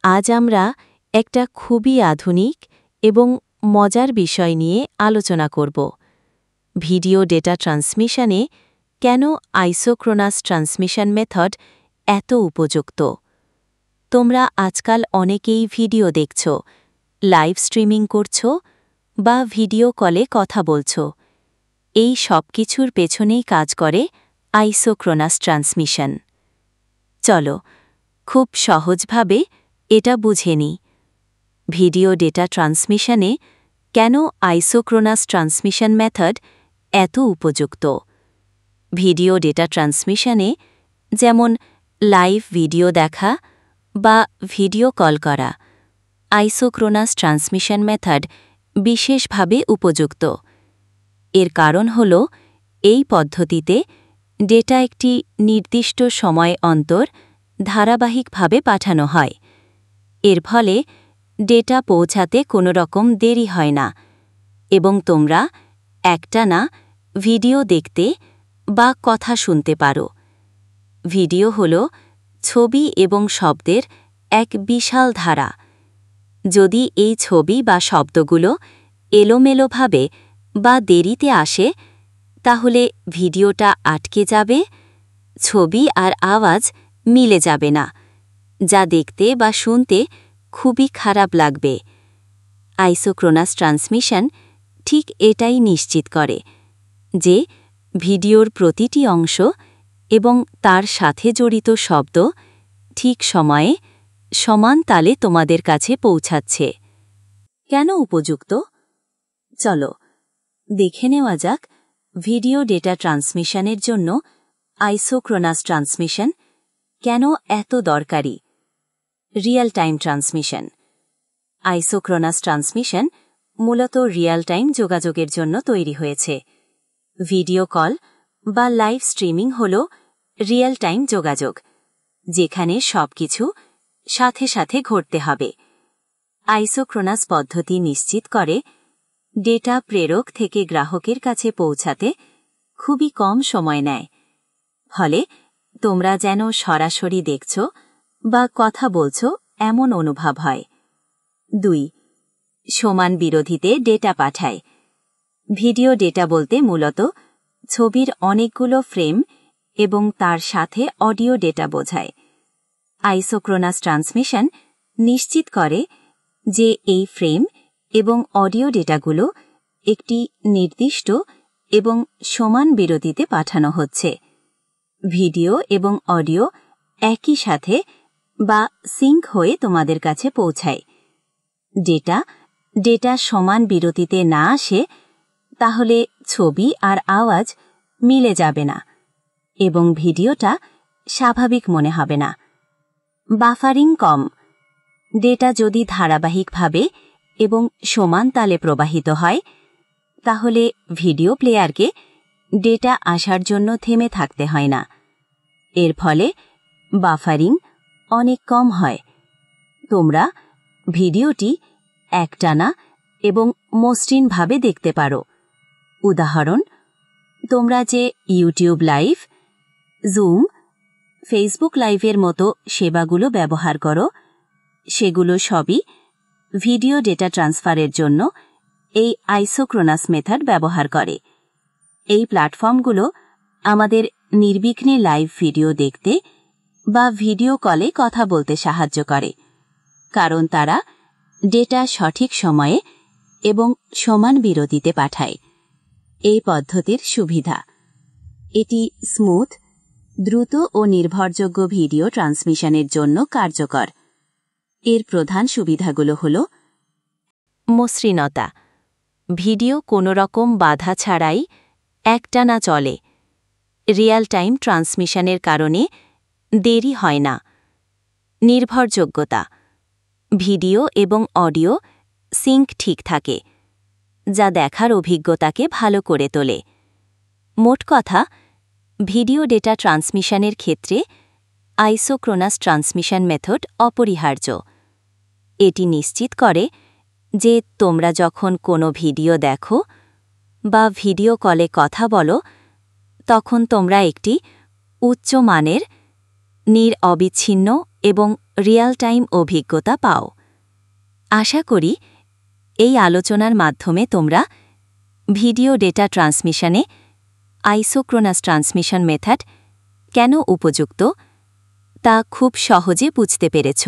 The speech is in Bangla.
আজ আমরা একটা খুবই আধুনিক এবং মজার বিষয় নিয়ে আলোচনা করব। ভিডিও ডেটা ট্রান্সমিশনে কেন আইসোক্রোনাস ট্রান্সমিশন মেথড এত উপযুক্ত। তোমরা আজকাল অনেকেই ভিডিও দেখছ, লাইভ স্ট্রিমিং করছ বা ভিডিও কলে কথা বলছ। এই সব কিছুর পেছনেই কাজ করে আইসোক্রোনাস ট্রান্সমিশন। চলো খুব সহজভাবে এটা বুঝে নিই। ভিডিও ডেটা ট্রান্সমিশনে কেন আইসোক্রোনাস ট্রান্সমিশন মেথড এত উপযুক্ত। ভিডিও ডেটা ট্রান্সমিশনে যেমন লাইভ ভিডিও দেখা বা ভিডিও কল করা, আইসোক্রোনাস ট্রান্সমিশন মেথড বিশেষভাবে উপযুক্ত। এর কারণ হল এই পদ্ধতিতে ডেটা একটি নির্দিষ্ট সময় অন্তর ধারাবাহিকভাবে পাঠানো হয়। এর ফলে ডেটা পৌঁছাতে কোনো রকম দেরি হয় না এবং তোমরা একটানা ভিডিও দেখতে বা কথা শুনতে পারো। ভিডিও হল ছবি এবং শব্দের এক বিশাল ধারা। যদি এই ছবি বা শব্দগুলো এলোমেলোভাবে বা দেরিতে আসে, তাহলে ভিডিওটা আটকে যাবে, ছবি আর আওয়াজ মিলে যাবে না, যা দেখতে বা শুনতে খুবই খারাপ লাগবে। আইসোক্রোনাস ট্রান্সমিশন ঠিক এটাই নিশ্চিত করে যে ভিডিওর প্রতিটি অংশ এবং তার সাথে জড়িত শব্দ ঠিক সময়ে সমান তালে তোমাদের কাছে পৌঁছাচ্ছে। কেন উপযুক্ত? চলো দেখে নেওয়া যাক ভিডিও ডেটা ট্রান্সমিশনের জন্য আইসোক্রোনাস ট্রান্সমিশন কেন এত দরকারি। Real time transmission. Isochronous transmission মূলত রিয়েল টাইম যোগাযোগের জন্য তৈরি হয়েছে। ভিডিও কল বা লাইভ স্ট্রিমিং হল রিয়েল টাইম যোগাযোগ, যেখানে সবকিছু সাথে সাথে ঘটতে হবে। আইসোক্রোনাস পদ্ধতি নিশ্চিত করে ডেটা প্রেরক থেকে গ্রাহকের কাছে পৌঁছাতে খুবই কম সময় নেয়। ফলে তোমরা যেন সরাসরি দেখছ বা কথা বলছ এমন অনুভব হয়। 2. সমান বিরতিতে ডেটা পাঠায়। ভিডিও ডেটা বলতে মূলত ছবির অনেকগুলো ফ্রেম এবং তার সাথে অডিও ডেটা বোঝায়। আইসোক্রোনাস ট্রান্সমিশন নিশ্চিত করে যে এই ফ্রেম এবং অডিও ডেটাগুলো একটি নির্দিষ্ট এবং সমান বিরতিতে পাঠানো হচ্ছে। ভিডিও এবং অডিও একই সাথে বা সিঙ্ক হয়ে তোমাদের কাছে পৌঁছায়। ডেটা সমান বিরতিতে না আসে, তাহলে ছবি আর আওয়াজ মিলে যাবে না এবং ভিডিওটা স্বাভাবিক মনে হবে না। বাফারিং কম। ডেটা যদি ধারাবাহিকভাবে এবং সমান তালে প্রবাহিত হয়, তাহলে ভিডিও প্লেয়ারকে ডেটা আসার জন্য থেমে থাকতে হয় না। এর ফলে বাফারিং অনেক কম হয়। তোমরা ভিডিওটি একটানা এবং মসৃণভাবে দেখতে পারো। উদাহরণ, তোমরা যে ইউটিউব লাইভ, জুম, ফেসবুক লাইভের মতো সেবাগুলো ব্যবহার করো, সেগুলো সবই ভিডিও ডেটা ট্রান্সফারের জন্য এই আইসোক্রোনাস মেথড ব্যবহার করে। এই প্ল্যাটফর্মগুলো আমাদের নির্বিঘ্নে লাইভ ভিডিও দেখতে বা ভিডিও কলে কথা বলতে সাহায্য করে, কারণ তারা ডেটা সঠিক সময়ে এবং সমান বিরতিতে পাঠায়। এই পদ্ধতির সুবিধা: এটি স্মুথ, দ্রুত ও নির্ভরযোগ্য ভিডিও ট্রান্সমিশনের জন্য কার্যকর। এর প্রধান সুবিধাগুলো হল: মসৃণতা। ভিডিও কোনো রকম বাধা ছাড়াই একটানা চলে। রিয়েল টাইম ট্রান্সমিশনের কারণে দেরি হয় না। নির্ভরযোগ্যতা। ভিডিও এবং অডিও সিঙ্ক ঠিক থাকে, যা দেখার অভিজ্ঞতাকে ভালো করে তোলে। মোট কথা, ভিডিও ডেটা ট্রান্সমিশনের ক্ষেত্রে আইসোক্রোনাস ট্রান্সমিশন মেথড অপরিহার্য। এটি নিশ্চিত করে যে তোমরা যখন কোনো ভিডিও দেখো বা ভিডিও কলে কথা বলো, তখন তোমরা একটি উচ্চ মানের অবিচ্ছিন্ন এবং রিয়েল টাইম অভিজ্ঞতা পাও। আশা করি এই আলোচনার মাধ্যমে তোমরা ভিডিও ডেটা ট্রান্সমিশনে আইসোক্রোনাস ট্রান্সমিশন মেথড কেন উপযুক্ত তা খুব সহজে বুঝতে পেরেছ।